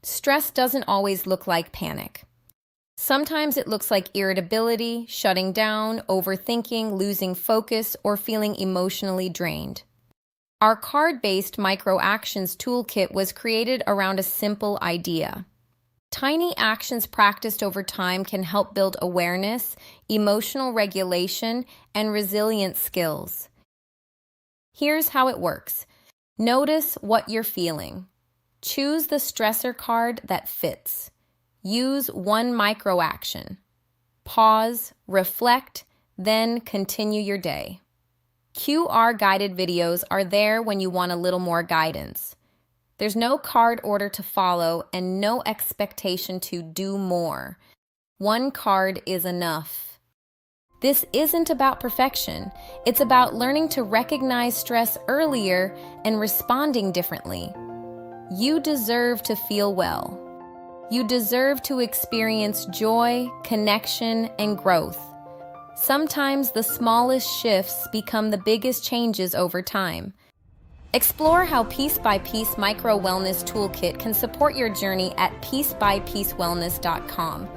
Stress doesn't always look like panic. Sometimes it looks like irritability, shutting down, overthinking, losing focus, or feeling emotionally drained. Our card-based micro-actions toolkit was created around a simple idea. Tiny actions practiced over time can help build awareness, emotional regulation, and resilience skills. Here's how it works. Notice what you're feeling. Choose the stressor card that fits. Use one micro-action. Pause, reflect, then continue your day. QR guided videos are there when you want a little more guidance. There's no card order to follow and no expectation to do more. One card is enough. This isn't about perfection. It's about learning to recognize stress earlier and responding differently. You deserve to feel well. You deserve to experience joy, connection, and growth. Sometimes the smallest shifts become the biggest changes over time. Explore how Piece by Piece Micro Wellness Toolkit can support your journey at piecebypiecewellness.com.